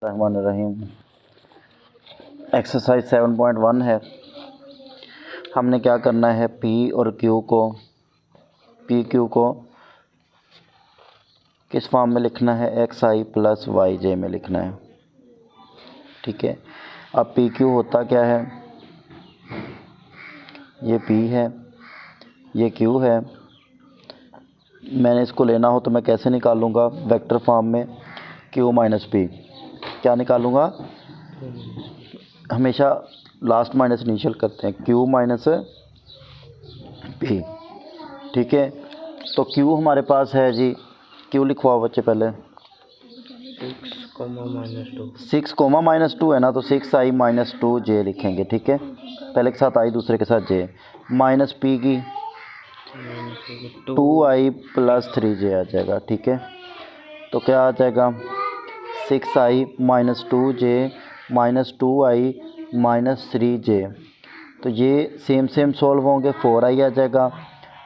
रहमानिर्रहीम। Exercise 7.1 है। हमने क्या करना है, पी क्यू को किस फॉर्म में लिखना है, एक्स आई प्लस वाई जे में लिखना है। ठीक है। अब पी क्यू होता क्या है, ये पी है, ये क्यू है। मैंने इसको लेना हो तो मैं कैसे निकालूंगा, वेक्टर फॉर्म में क्यू माइनस पी। क्या निकालूंगा, हमेशा लास्ट माइनस इनिशियल करते हैं, क्यू माइनस पी। ठीक है। तो क्यू हमारे पास है जी, क्यू लिखवाओ बच्चे पहले, 6 कोमा माइनस टू है ना, तो 6 आई माइनस 2 जे लिखेंगे। ठीक है, पहले के साथ आई दूसरे के साथ जे, माइनस पी की 2 आई प्लस 3 जे आ जाएगा। ठीक है, तो क्या आ जाएगा, 6 आई माइनस 2 जे माइनस 2 आई माइनस 3 जे। तो ये सेम सॉल्व होंगे, 4 आई आ जाएगा,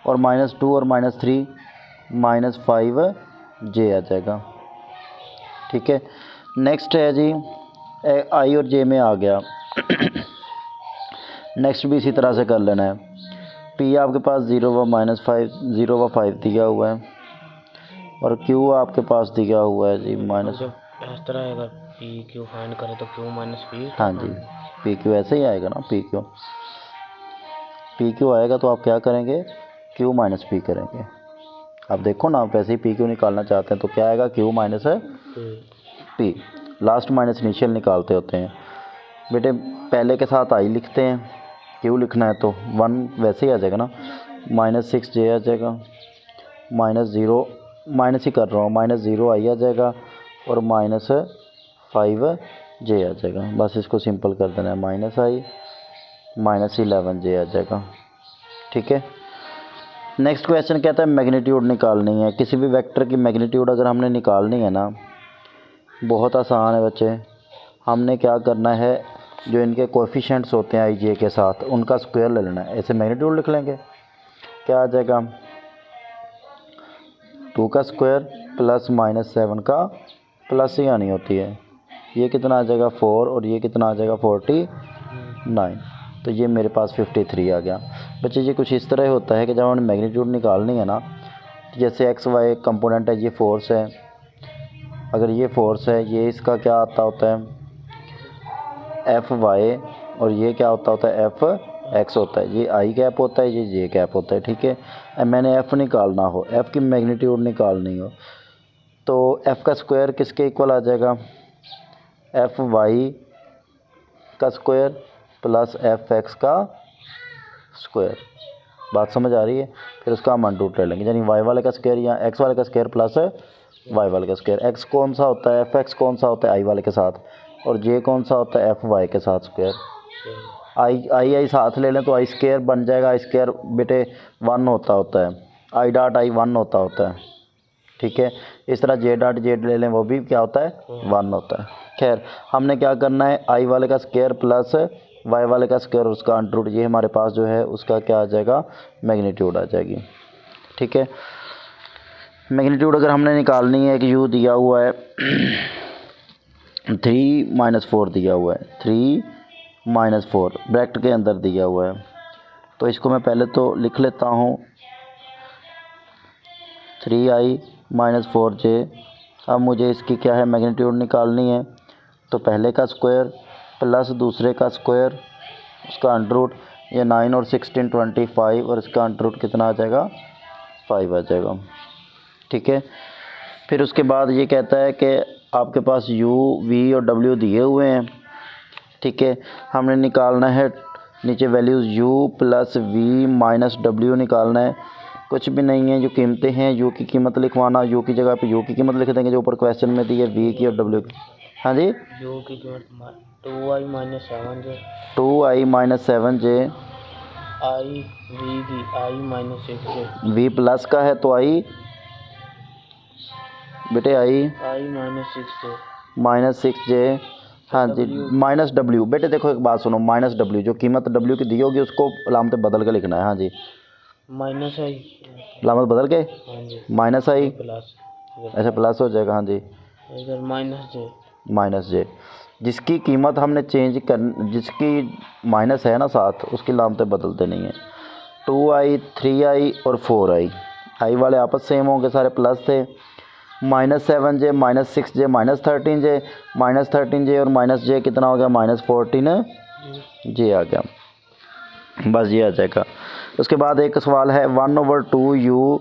और माइनस 2 और माइनस 3 माइनस 5 जे आ जाएगा। ठीक है। नेक्स्ट है जी, आई और जे में आ गया। नेक्स्ट भी इसी तरह से कर लेना है। पी आपके पास 0 व माइनस 5, 0 व 5 दिया हुआ है, और क्यू आपके पास दिया हुआ है जी माइनस। इस तरह अगर पी क्यू फाइंड करें तो क्यू माइनस पी। हाँ जी, पी क्यू ऐसे ही आएगा ना, पी क्यू आएगा तो आप क्या करेंगे, क्यू माइनस पी करेंगे। अब देखो ना, आप ऐसे ही पी क्यू निकालना चाहते हैं तो क्या आएगा, क्यू माइनस है पी। लास्ट माइनस इनिशियल निकालते होते हैं बेटे। पहले के साथ आई लिखते हैं, क्यू लिखना है तो 1 वैसे ही आ जाएगा ना, माइनस 6 जे आ जाएगा, माइनस 0 माइनस ही कर रहा हूँ, माइनस 0 आई आ जाएगा, और माइनस 5 जे आ जाएगा। बस इसको सिंपल कर देना है, माइनस आई माइनस 11 जे आ जाएगा। ठीक है। नेक्स्ट क्वेश्चन कहता है मैग्नीट्यूड निकालनी है। किसी भी वेक्टर की मैग्नीट्यूड अगर हमने निकालनी है ना, बहुत आसान है बच्चे। हमने क्या करना है, जो इनके कोएफिशिएंट्स होते हैं आई जे के साथ, उनका स्क्वायर ले लेना है। ऐसे मैग्नीट्यूड लिख लेंगे, क्या आ जाएगा, 2 का स्क्वायर प्लस माइनस 7 का प्लस ही आनी होती है। ये कितना आ जाएगा 4, और ये कितना आ जाएगा 49। तो ये मेरे पास 53 आ गया। बच्चे ये कुछ इस तरह होता है कि जब हमें मैग्नीट्यूड निकालनी है ना, जैसे एक्स वाई कंपोनेंट है, ये फोर्स है, अगर ये फोर्स है, ये इसका क्या आता होता है एफ वाई, और ये क्या होता है एफ एक्स होता है। ये आई कैप होता है, ये जे कैप होता है। ठीक है। अब मैंने एफ़ निकालना हो, एफ़ की मैग्नीट्यूड निकालनी हो, तो एफ़ का स्क्वायर किसके इक्वल आ जाएगा, एफ वाई का स्क्वायर प्लस एफ एक्स का स्क्वायर। बात समझ आ रही है। फिर उसका हम अंडर रूट ले लेंगे, यानी वाई वाले का स्क्वायर या एक्स वाले का स्क्वायर प्लस वाई वाले का स्क्वायर। एक्स कौन सा होता है, एफ एक्स कौन सा होता है आई वाले के साथ, और जे कौन सा होता है एफ वाई के साथ स्क्वायर। आई साथ ले लें तो आई स्क्वायर बन जाएगा। आई स्क्वायर बेटे 1 होता है, आई डॉट आई 1 होता है। ठीक है। इस तरह जे डॉट जे ले लें, वो भी क्या होता है 1 होता है। खैर, हमने क्या करना है, आई वाले का स्क्वायर प्लस वाई वाले का स्क्वायर, उसका अंडर रूट, ये हमारे पास जो है उसका क्या आ जाएगा, मैग्नीट्यूड आ जाएगी। ठीक है। मैग्नीट्यूड अगर हमने निकालनी है, कि यू दिया हुआ है 3 माइनस 4 दिया हुआ है, 3 माइनस 4 ब्रैकेट के अंदर दिया हुआ है, तो इसको मैं पहले तो लिख लेता हूँ 3 आई माइनस 4 जे। अब मुझे इसकी क्या है, मैग्नीट्यूड निकालनी है, तो पहले का स्क्वायर प्लस दूसरे का स्क्वायर, उसका अंडर रूट, ये 9 और 16 25, और इसका अंडर रूट कितना आ जाएगा 5 आ जाएगा। ठीक है। फिर उसके बाद ये कहता है कि आपके पास u v और w दिए हुए हैं। ठीक है। हमने निकालना है नीचे values u plus v minus w निकालना है। कुछ भी नहीं है, जो कीमतें हैं u की कीमत लिखवाना, u की जगह पे u की कीमत लिख देंगे जो ऊपर क्वेश्चन में दी है, v की और w की। हाँ जी, u की कीमत 2i माइनस 7 जे, 2i माइनस 7 जे, आई v की i minus 6 J, v plus का है तो i बेटे i माइनस 6 जे, माइनस 6 जे। हाँ जी, माइनस w। बेटे देखो एक बात सुनो, माइनस w, जो कीमत w की दी होगी उसको अलामत बदल के लिखना है। हाँ जी, माइनस आई, अलामत बदल के हाँ जी, माइनस आई, प्लस, ऐसा प्लस हो जाएगा। हाँ जी, इधर माइनस जे, माइनस जे, जिसकी कीमत हमने चेंज कर, जिसकी माइनस है ना साथ, उसकी लामतें बदलते नहीं हैं। 2i 3i और 4i, आई वाले आपस सेम होंगे, सारे प्लस थे। -7j -6j -13j, -13j और -j कितना हो गया, -14j आ गया। बस ये आ जाएगा। उसके बाद एक सवाल है 1/2u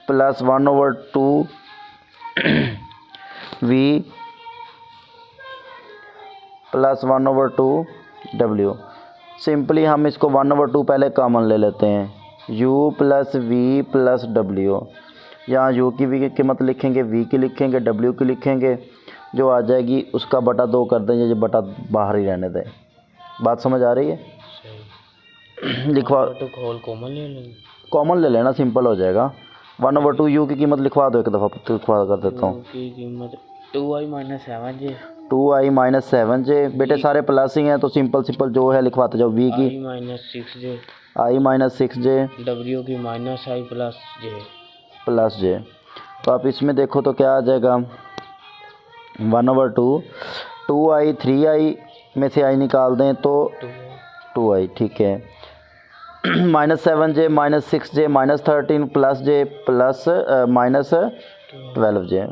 plus 1/2v plus 1/2w। Simply हम इसको 1/2 पहले कॉमन ले लेते हैं, u plus v plus w। यहाँ u की v की कीमत लिखेंगे, v की लिखेंगे, w की लिखेंगे, जो आ जाएगी उसका बटा 2 कर देंगे, जो बटा बाहर ही रहने दें। बात समझ आ रही है? लिखवा, तो होल कॉमन ले लेंगे, कॉमन ले लेना, सिंपल हो जाएगा। 1/2 u की कीमत लिखवा दो, एक दफ़ा लिखवा कर देता हूँ। की कीमत 2i -7j 2i -7j, बेटे सारे प्लस ही हैं तो सिंपल जो है लिखवाते जाओ। v की i -6j i -6j w की -i प्लस j। तो आप इसमें देखो तो क्या आ जाएगा, 1/2, 2i 3i में से i निकाल दें तो 2i, ठीक है। -7j -6j -13 plus j plus -12j,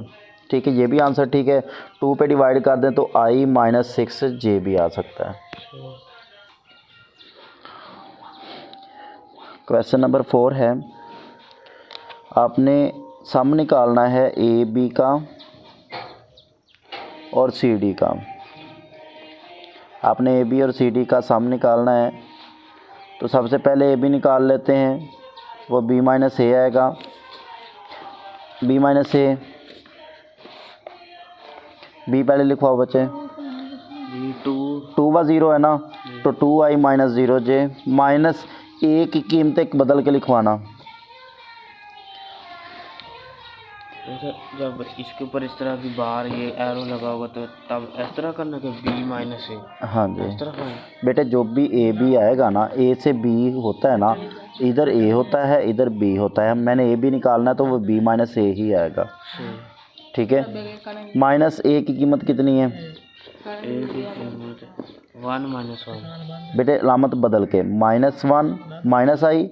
ठीक है। ये भी आंसर ठीक है। 2 पे डिवाइड कर दें तो i -6j भी आ सकता है। क्वेश्चन नंबर 4 है, आपने सम निकालना है ए बी का और सी डी का। आपने ए बी और सी डी का सम निकालना है, तो सबसे पहले ए बी निकाल लेते हैं, वो b माइनस ए आएगा। b माइनस ए, b पहले लिखवाओ बच्चे, 2 व 0 है ना, तो 2i -0j माइनस ए की कीमतें बदल के लिखवाना। जब इसके ऊपर इस तरह की बार ये एरो लगा होगा तो तब इस तरह करना कि b -a, हाँ जी इस तरह करना। बेटे, जो भी ए बी आएगा ना, ए से बी होता है ना, इधर ए होता है इधर बी होता है। मैंने ए बी निकालना है तो वो b -a ही आएगा, ठीक है। -a की कीमत कितनी है, a की कीमत 1 -1, बेटे अलामत बदल के, -1 -i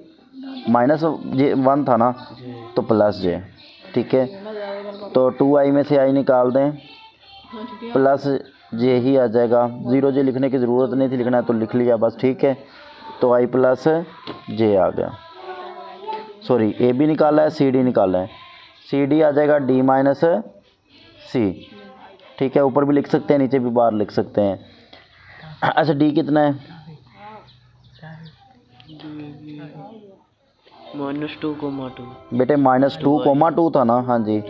-1 था ना, तो प्लस j, ठीक है। तो 2i में से i निकाल दें, प्लस j ही आ जाएगा। 0j लिखने की ज़रूरत नहीं थी, लिखना है तो लिख लिया बस, ठीक है। तो i प्लस j आ गया। सॉरी, ए बी निकाला है, सी डी निकाला है, सी डी आ जाएगा d -c, ठीक है। ऊपर भी लिख सकते हैं, नीचे भी बाहर लिख सकते हैं। अच्छा, d कितना है, -2,2 बेटे -2,2 था ना, हाँ जी,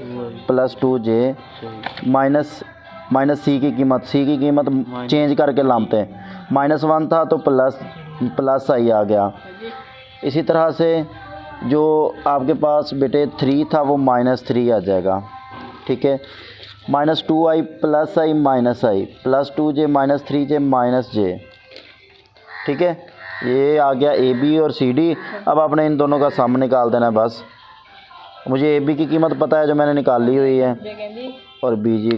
प्लस 2j माइनस सी की कीमत, चेंज करके लामते हैं। -1 था तो प्लस आई आ गया। इसी तरह से जो आपके पास बेटे 3 था वो -3 आ जाएगा, ठीक है। -2i plus i minus i plus 2j -3j -j, ठीक है। ये आ गया ए बी और सी डी। अब आपने इन दोनों का सम निकाल देना है बस। मुझे ए बी की कीमत पता है जो मैंने निकाल ली हुई है, और बी जी,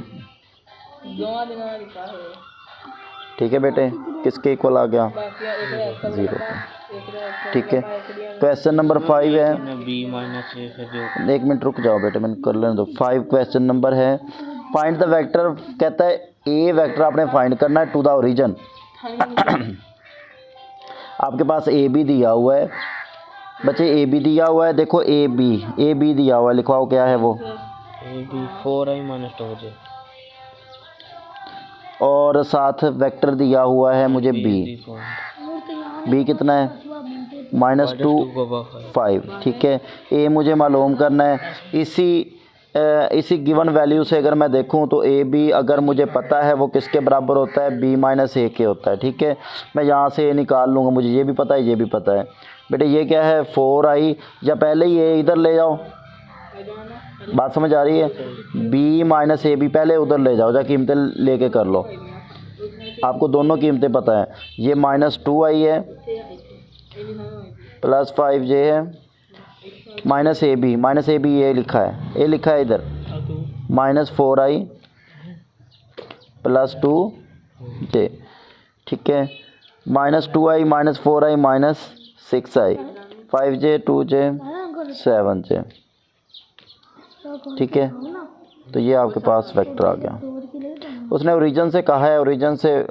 ठीक है बेटे। किसके इक्वल आ गया, 0, ठीक है। क्वेश्चन नंबर 5 है, b -a फिर जो 1 मिनट रुक जाओ बेटे, मैंने कर लेने दो। 5 क्वेश्चन नंबर है, फाइंड द वेक्टर, कहता है ए वेक्टर आपने फाइंड करना है टू द ओरिजिन। आपके पास ए बी दिया हुआ है बच्चे, ए बी दिया हुआ है, देखो ए बी दिया हुआ है, लिखवाओ क्या है वो, a b 4i -2j और साथ वेक्टर दिया हुआ है मुझे बी कितना है, -2,5, ठीक है। ए मुझे मालूम करना है। इसी गिवन वैल्यू से अगर मैं देखूं तो ए बी अगर मुझे पता है वो किसके बराबर होता है, b -a के होता है, ठीक है। मैं यहाँ से निकाल लूँगा, मुझे ये भी पता है ये भी पता है। बेटे ये क्या है, 4i, या पहले ही ये इधर ले जाओ, बात समझ आ रही है। b -a b पहले उधर ले जाओ, जा कीमतें लेके कर लो, आपको दोनों कीमतें पता है। ये -2i है प्लस 5j है, -a b ये लिखा है, इधर -4i प्लस 2j, ठीक है, -2i -4i -6i 5j 2j 7j, ठीक है। तो ये आपके पास वेक्टर आ गया। उसने ओरिजिन से कहा है, ओरिजिन से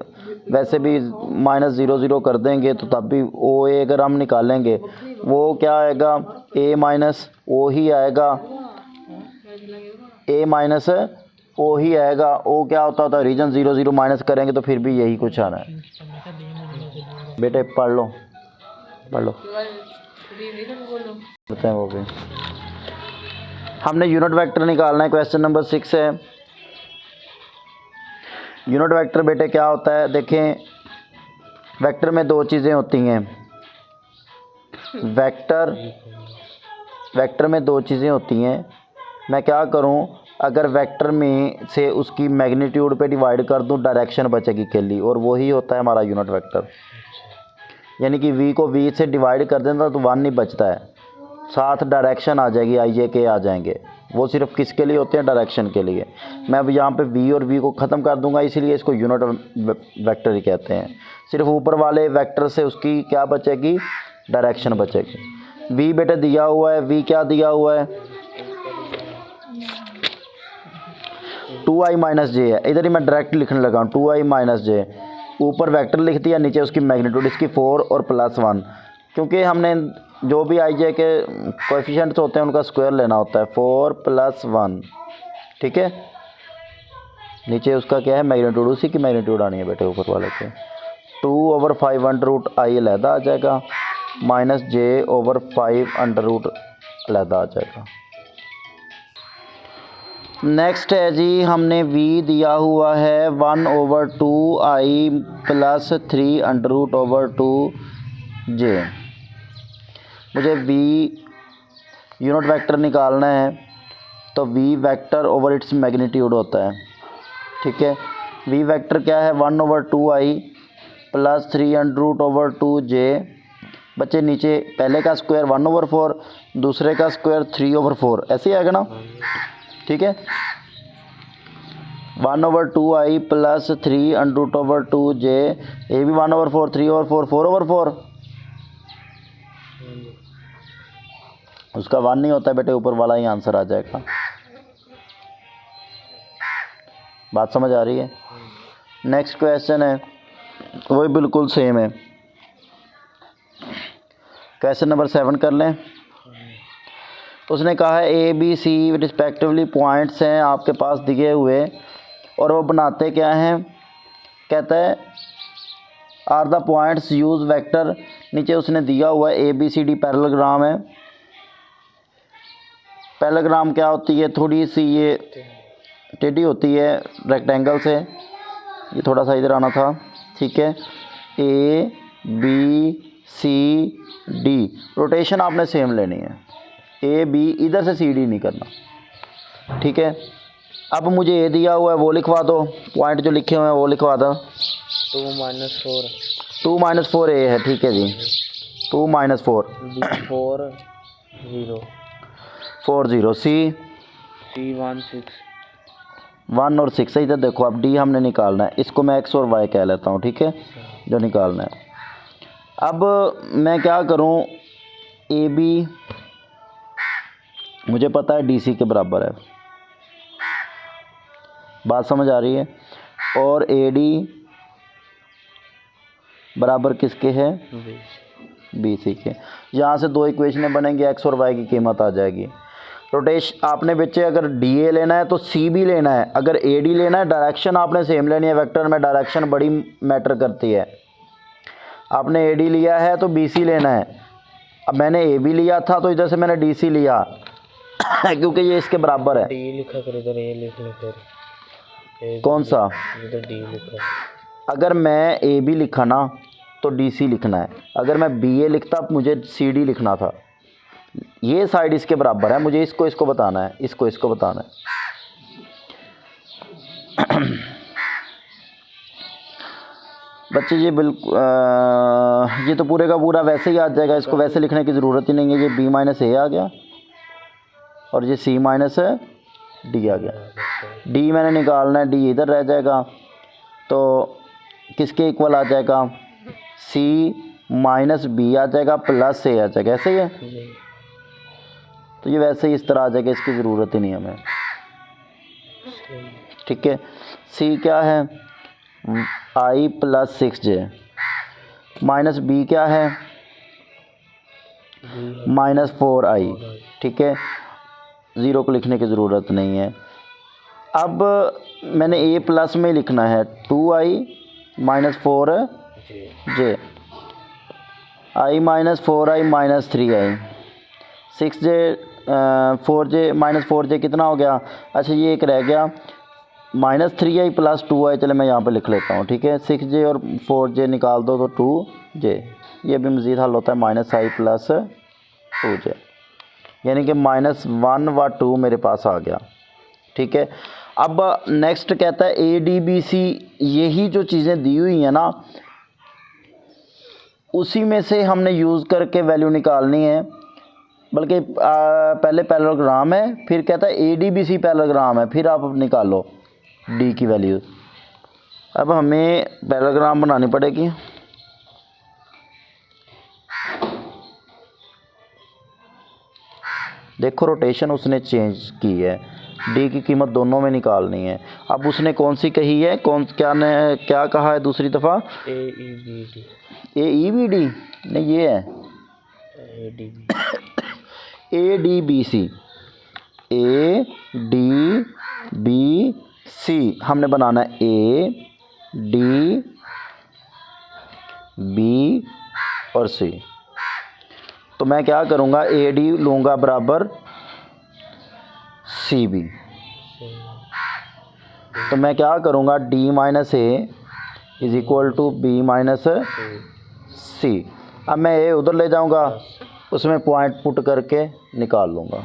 वैसे भी -0 कर देंगे तो तब भी ओ ए अगर हम निकालेंगे वो क्या आएगा, a माइनस ओ ही आएगा, a माइनस ओ ही आएगा। ओ क्या होता है, रीजन 0 माइनस करेंगे तो फिर भी यही कुछ आना है। बेटे पढ़ लो बताएं वो भी। हमने यूनिट वेक्टर निकालना है, क्वेश्चन नंबर 6 है। यूनिट वेक्टर बेटे क्या होता है, देखें वेक्टर में दो चीज़ें होती हैं। वेक्टर में दो चीज़ें होती हैं। मैं क्या करूं, अगर वेक्टर में से उसकी मैग्नीट्यूड पे डिवाइड कर दूं, डायरेक्शन बचेगी केली, और वही होता है हमारा यूनिट वेक्टर। यानी कि v को v से डिवाइड कर देना तो 1 नहीं बचता है, साथ डायरेक्शन आ जाएगी, i j k आ जाएंगे। वो सिर्फ किसके लिए होते हैं, डायरेक्शन के लिए। मैं अब यहाँ पे v और v को ख़त्म कर दूंगा, इसीलिए इसको यूनिट वेक्टर ही कहते हैं। सिर्फ ऊपर वाले वेक्टर से उसकी क्या बचेगी, डायरेक्शन बचेगी। v बेटे दिया हुआ है, v क्या दिया हुआ है, 2i - j है। इधर ही मैं डायरेक्ट लिखने लगा हूँ, 2i - j। ऊपर वेक्टर लिख दिया, नीचे उसकी मैग्नीट्यूड, इसकी 4 और +1, क्योंकि हमने जो भी i j के कोएफिशिएंट्स होते हैं उनका स्क्वायर लेना होता है, 4 + 1, ठीक है। नीचे उसका क्या है, मैग्नीट्यूड, उसी की मैग्नीट्यूड आनी है बेटे ऊपर वाले के। 2/5 √i अलहदा आ जाएगा, -j/5 अलहदा आ जाएगा। नेक्स्ट है जी, हमने v दिया हुआ है 1/2i + 3 √2j। मुझे v यूनिट वेक्टर निकालना है, तो v vector over its magnitude होता है, ठीक है। v वेक्टर क्या है, 1/2i + 3 √2j। बच्चे नीचे पहले का स्क्वायर 1/4, दूसरे का स्क्वायर 3/4, ऐसे ही आएगा ना, ठीक है। 1/2i + 3 √2j, ये भी 1/4, 3/4, 4/4, उसका 1 नहीं होता है बेटे, ऊपर वाला ही आंसर आ जाएगा। बात समझ आ रही है। नेक्स्ट क्वेश्चन है, वही बिल्कुल सेम है। क्वेश्चन नंबर 7 कर लें। उसने कहा है A B C respectively points हैं आपके पास दिए हुए, और वो बनाते क्या हैं, कहता है are the points use vector. नीचे उसने दिया हुआ है A B C D parallelogram है। पैरेललोग्राम क्या होती है, थोड़ी सी ये टेढ़ी होती है रेक्टेंगल से, ये थोड़ा सा इधर आना था, ठीक है। A B C D, rotation आपने सेम लेनी है, ए बी इधर से सी डी नहीं करना, ठीक है। अब मुझे ए दिया हुआ है वो लिखवा दो, पॉइंट जो लिखे हुए हैं वो लिखवा दो। 2 - 4 ए है, ठीक है जी। 2 - 4 4 0 सी 1 और 6 इधर देखो। अब डी हमने निकालना है, इसको मैं एक्स और वाई कह लेता हूँ, ठीक है, जो निकालना है। अब मैं क्या करूँ, ए बी मुझे पता है डी सी के बराबर है, बात समझ आ रही है। और ए डी बराबर किसके है, बी सी के। यहाँ से दो इक्वेशनें बनेंगी, एक्स और वाई की कीमत आ जाएगी। रोटेशन आपने बच्चे अगर डी ए लेना है तो सी भी लेना है, अगर ए डी लेना है डायरेक्शन आपने सेम लेनी है। वेक्टर में डायरेक्शन बड़ी मैटर करती है। आपने ए डी लिया है तो बी सी लेना है। अब मैंने ए बी लिया था तो इधर से मैंने डी सी लिया क्योंकि ये इसके बराबर है। डी लिखा कर, इधर ए लिख ले फिर। कौन सा, इधर डी लिखा। अगर मैं ए बी लिखा ना तो डी सी लिखना है, अगर मैं बी ए लिखता मुझे सी डी लिखना था। ये साइड इसके बराबर है, मुझे इसको बताना है, इसको बताना है। बच्चे ये बिल्कुल ये तो पूरे का पूरा वैसे ही आ जाएगा, इसको वैसे लिखने की ज़रूरत ही नहीं है। ये बी माइनस ए आ गया और ये सी माइनस डी आ गया। डी मैंने निकालना है, डी इधर रह जाएगा, तो किसके इक्वल आ जाएगा, C माइनस बी आ जाएगा प्लस ए आ जाएगा, ऐसे ही है। जी। तो ये वैसे ही इस तरह आ जाएगा, इसकी ज़रूरत ही नहीं हमें। ठीक है, C क्या है, I plus 6j minus B क्या है, माइनस 4i। ठीक है, ज़ीरो को लिखने की ज़रूरत नहीं है। अब मैंने a प्लस में लिखना है 2i minus 4j, i minus 4i minus 3i, 6j 4j minus 4j कितना हो गया, अच्छा ये एक रह गया माइनस 3i प्लस 2i, चले मैं यहाँ पे लिख लेता हूँ। ठीक है, 6j और 4j निकाल दो तो 2j, ये भी मज़ीद हल होता है माइनस i प्लस 2j, यानी कि -1 व 2 मेरे पास आ गया। ठीक है, अब नेक्स्ट कहता है ADBC, यही जो चीज़ें दी हुई हैं ना, उसी में से हमने यूज़ करके वैल्यू निकालनी है। बल्कि पहले पैरेललोग्राम है, फिर कहता है ADBC पैरेललोग्राम है, फिर आप निकालो D की वैल्यू। अब हमें पैरेललोग्राम बनानी पड़ेगी। देखो रोटेशन उसने चेंज की है, D की कीमत दोनों में निकालनी है। अब उसने कौन सी कही है, क्या कहा है दूसरी दफ़ा, AEBD नहीं, ये है ADBC, ADBC हमने बनाना है A, D, B और C। तो मैं क्या करूँगा, AD लूँगा बराबर CB, तो मैं क्या करूँगा D minus A is equal to B minus C। अब मैं A उधर ले जाऊँगा, उसमें पॉइंट पुट करके निकाल लूँगा।